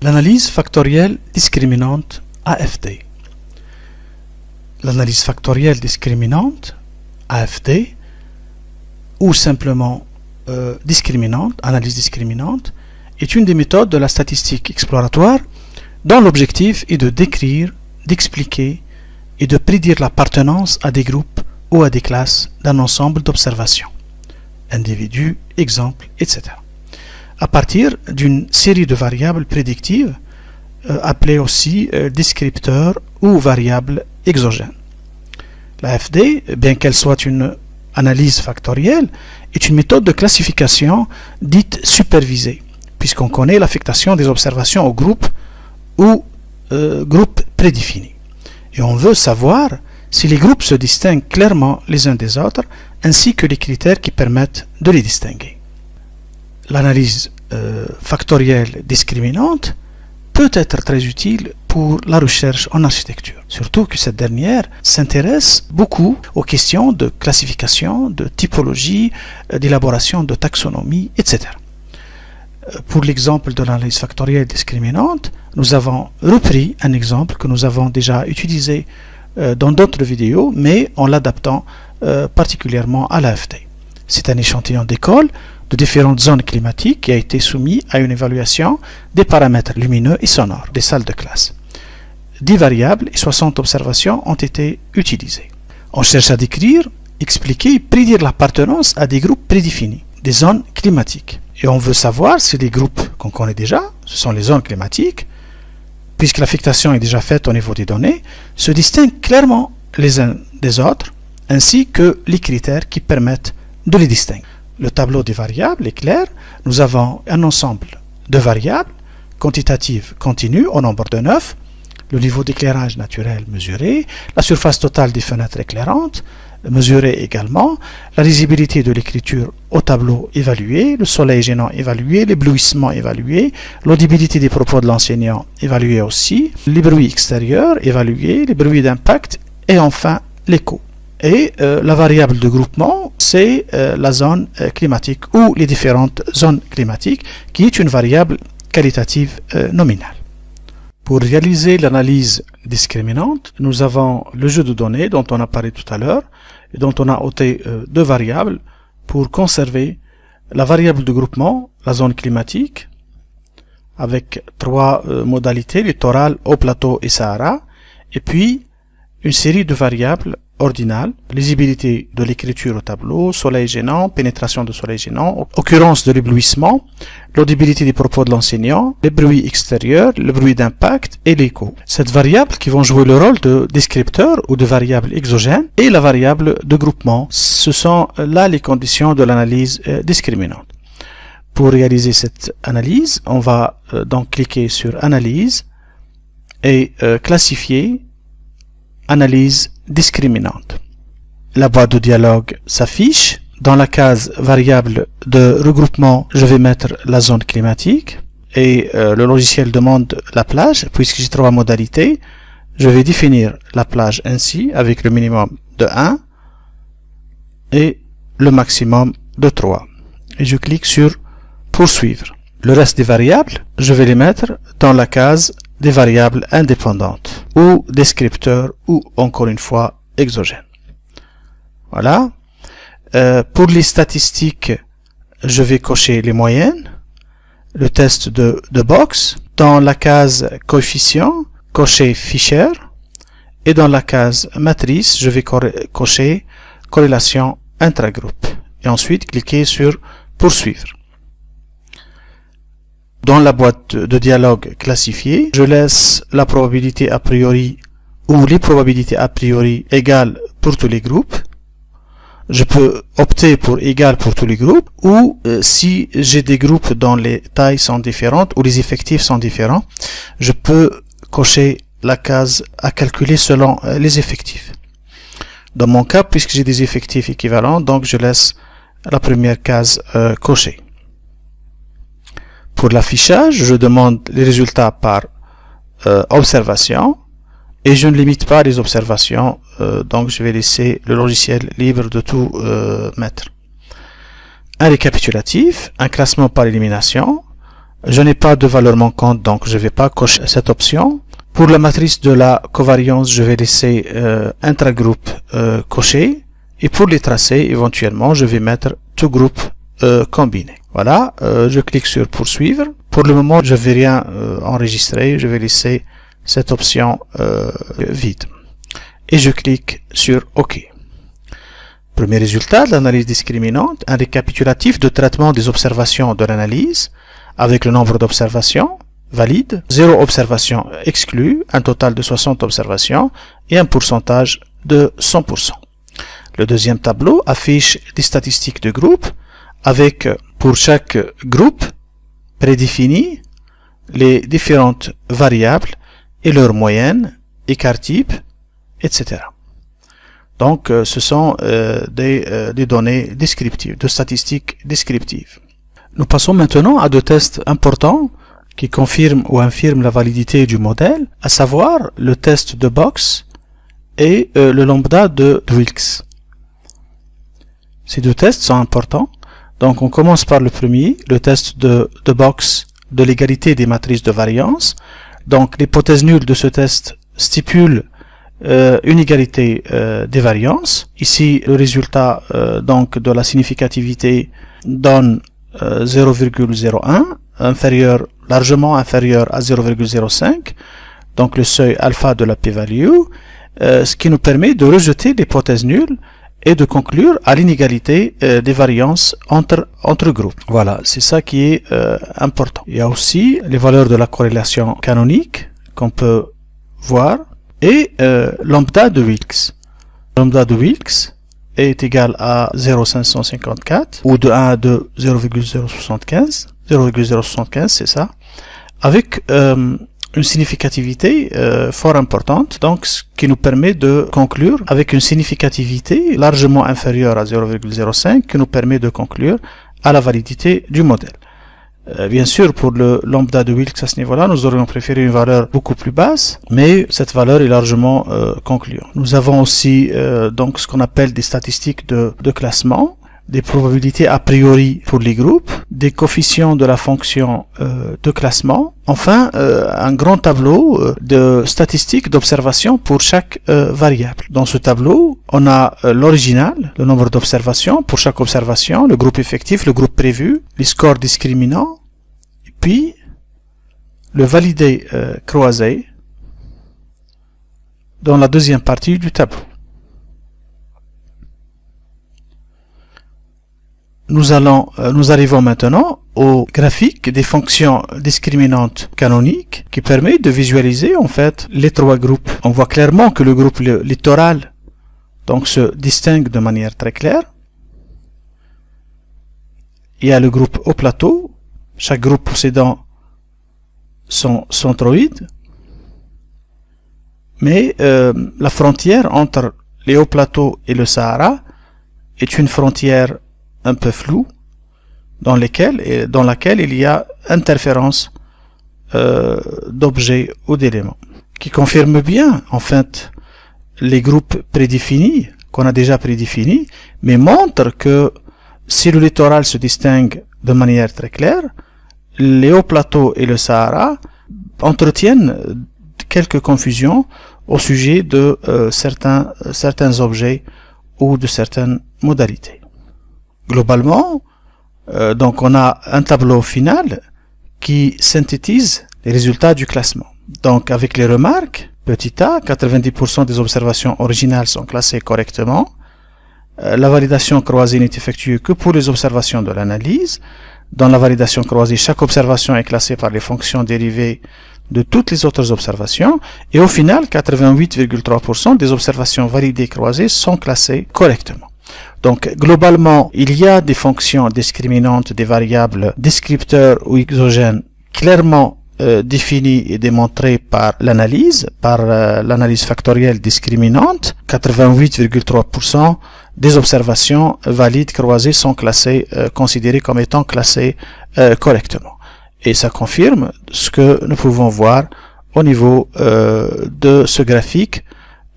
L'analyse factorielle discriminante AFD. L'analyse factorielle discriminante AFD, ou simplement discriminante, analyse discriminante, est une des méthodes de la statistique exploratoire dont l'objectif est de décrire, d'expliquer et de prédire l'appartenance à des groupes ou à des classes d'un ensemble d'observations, individus, exemples, etc. à partir d'une série de variables prédictives appelées aussi descripteurs ou variables exogènes. L'AFD, bien qu'elle soit une analyse factorielle, est une méthode de classification dite supervisée, puisqu'on connaît l'affectation des observations aux groupes ou groupes prédéfinis. Et on veut savoir si les groupes se distinguent clairement les uns des autres, ainsi que les critères qui permettent de les distinguer. L'analyse factorielle discriminante peut être très utile pour la recherche en architecture, surtout que cette dernière s'intéresse beaucoup aux questions de classification, de typologie, d'élaboration de taxonomie, etc. Pour l'exemple de l'analyse factorielle discriminante, nous avons repris un exemple que nous avons déjà utilisé dans d'autres vidéos, mais en l'adaptant particulièrement à l'AFD. C'est un échantillon d'école de différentes zones climatiques qui a été soumis à une évaluation des paramètres lumineux et sonores des salles de classe. 10 variables et 60 observations ont été utilisées. On cherche à décrire, expliquer et prédire l'appartenance à des groupes prédéfinis, des zones climatiques. Et on veut savoir si les groupes qu'on connaît déjà, ce sont les zones climatiques, puisque l'affectation est déjà faite au niveau des données, se distinguent clairement les uns des autres, ainsi que les critères qui permettent de les distinguer. Le tableau des variables est clair. Nous avons un ensemble de variables quantitatives continues au nombre de 9, le niveau d'éclairage naturel mesuré, la surface totale des fenêtres éclairantes mesurée également, la lisibilité de l'écriture au tableau évaluée, le soleil gênant évalué, l'éblouissement évalué, l'audibilité des propos de l'enseignant évalué aussi, les bruits extérieurs évalués, les bruits d'impact et enfin l'écho. Et la variable de groupement, c'est la zone climatique ou les différentes zones climatiques, qui est une variable qualitative nominale. Pour réaliser l'analyse discriminante, nous avons le jeu de données dont on a parlé tout à l'heure et dont on a ôté 2 variables pour conserver la variable de groupement, la zone climatique, avec 3 modalités, littoral, haut plateau et Sahara, et puis une série de variables ordinales, lisibilité de l'écriture au tableau, soleil gênant, pénétration de soleil gênant, occurrence de l'éblouissement, l'audibilité des propos de l'enseignant, les bruits extérieurs, le bruit d'impact et l'écho. Cette variable qui vont jouer le rôle de descripteur ou de variable exogène et la variable de groupement, ce sont là les conditions de l'analyse discriminante. Pour réaliser cette analyse, on va donc cliquer sur Analyse et classifier Analyse discriminante. La boîte de dialogue s'affiche. Dans la case variable de regroupement, je vais mettre la zone climatique et le logiciel demande la plage. Puisque j'ai 3 modalités, je vais définir la plage ainsi avec le minimum de 1 et le maximum de 3. Et je clique sur Poursuivre. Le reste des variables, je vais les mettre dans la case des variables indépendantes ou descripteurs ou encore une fois exogènes. Voilà. Pour les statistiques, je vais cocher les moyennes, le test de box. Dans la case coefficient, cocher Fisher et dans la case matrice, je vais cocher corrélation intragroupe et ensuite cliquer sur Poursuivre. Dans la boîte de dialogue classifiée, je laisse la probabilité a priori ou les probabilités a priori égales pour tous les groupes. Je peux opter pour égal pour tous les groupes ou si j'ai des groupes dont les tailles sont différentes ou les effectifs sont différents, je peux cocher la case à calculer selon les effectifs. Dans mon cas, puisque j'ai des effectifs équivalents, donc je laisse la première case cochée. Pour l'affichage, je demande les résultats par observation et je ne limite pas les observations, donc je vais laisser le logiciel libre de tout mettre. Un récapitulatif, un classement par élimination, Je n'ai pas de valeur manquante, donc je ne vais pas cocher cette option. Pour la matrice de la covariance, je vais laisser intragroupe coché. Et pour les tracés, éventuellement, je vais mettre tout groupe combiné. Voilà, je clique sur poursuivre. Pour le moment, je ne vais rien enregistrer. Je vais laisser cette option vide. Et je clique sur OK. Premier résultat de l'analyse discriminante, un récapitulatif de traitement des observations de l'analyse avec le nombre d'observations valide, 0 observation exclue, un total de 60 observations et un pourcentage de 100%. Le deuxième tableau affiche des statistiques de groupe avec pour chaque groupe prédéfini les différentes variables et leurs moyennes, écart type, etc. Donc, ce sont des données descriptives, de statistiques descriptives. Nous passons maintenant à deux tests importants qui confirment ou infirment la validité du modèle, à savoir le test de Box et le lambda de Wilks. Ces deux tests sont importants. Donc, on commence par le premier, le test de Box de l'égalité des matrices de variance. Donc, l'hypothèse nulle de ce test stipule une égalité des variances. Ici, le résultat donc de la significativité donne 0,01, largement inférieur à 0,05, donc le seuil alpha de la p-value, ce qui nous permet de rejeter l'hypothèse nulle et de conclure à l'inégalité des variances entre groupes. Voilà, c'est ça qui est important. Il y a aussi les valeurs de la corrélation canonique qu'on peut voir et lambda de Wilks. Lambda de Wilks est égal à 0,554 ou de 1 à 2, 0,075. 0,075, c'est ça. Avec une significativité fort importante, donc ce qui nous permet de conclure avec une significativité largement inférieure à 0,05 qui nous permet de conclure à la validité du modèle. Bien sûr, pour le lambda de Wilks à ce niveau-là, nous aurions préféré une valeur beaucoup plus basse, mais cette valeur est largement concluante. Nous avons aussi donc ce qu'on appelle des statistiques de classement, des probabilités a priori pour les groupes, des coefficients de la fonction de classement, enfin un grand tableau de statistiques d'observation pour chaque variable. Dans ce tableau, on a l'original, le nombre d'observations pour chaque observation, le groupe effectif, le groupe prévu, les scores discriminants, et puis le validé croisé dans la deuxième partie du tableau. Nous arrivons maintenant au graphique des fonctions discriminantes canoniques qui permet de visualiser en fait les trois groupes. On voit clairement que le groupe littoral donc se distingue de manière très claire. Il y a le groupe au plateau, chaque groupe possédant son centroïde, mais la frontière entre les hauts plateaux et le Sahara est une frontière un peu floue, dans laquelle il y a interférence d'objets ou d'éléments, qui confirme bien en fait les groupes prédéfinis qu'on a déjà prédéfinis, mais montre que si le littoral se distingue de manière très claire, les hauts plateaux et le Sahara entretiennent quelques confusions au sujet de certains objets ou de certaines modalités. Globalement, donc on a un tableau final qui synthétise les résultats du classement. Donc avec les remarques, petit a, 90% des observations originales sont classées correctement. La validation croisée n'est effectuée que pour les observations de l'analyse. Dans la validation croisée, chaque observation est classée par les fonctions dérivées de toutes les autres observations. Et au final, 88,3% des observations validées croisées sont classées correctement. Donc, globalement, il y a des fonctions discriminantes des variables descripteurs ou exogènes clairement définies et démontrées par l'analyse factorielle discriminante. 88,3% des observations valides croisées sont classées, considérées comme étant classées correctement. Et ça confirme ce que nous pouvons voir au niveau de ce graphique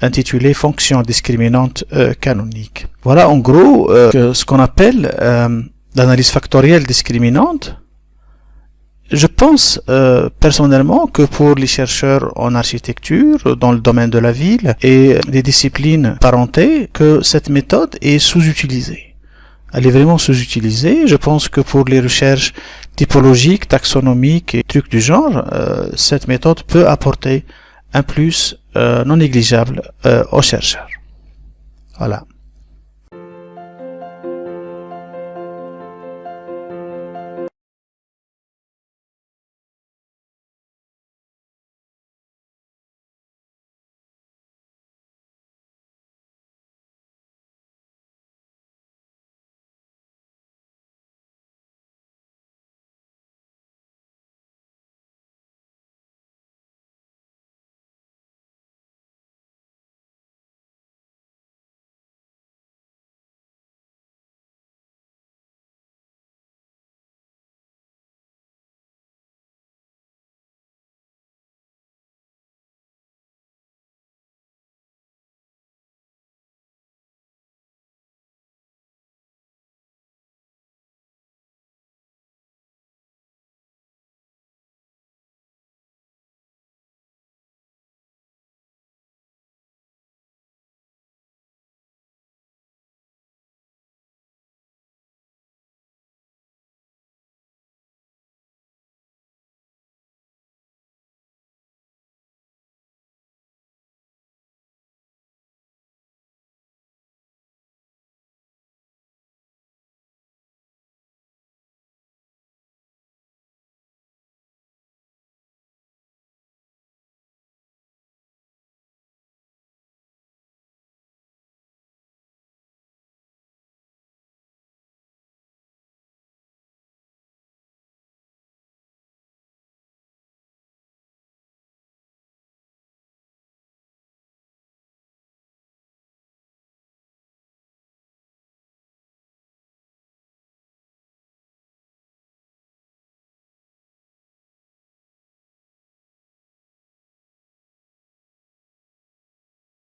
intitulé fonction discriminante canonique. Voilà en gros ce qu'on appelle l'analyse factorielle discriminante. je pense personnellement que pour les chercheurs en architecture, dans le domaine de la ville et des disciplines parentées, que cette méthode est sous-utilisée. Elle est vraiment sous-utilisée. Je pense que pour les recherches typologiques, taxonomiques et trucs du genre, cette méthode peut apporter un plus non négligeable aux chercheurs. Voilà.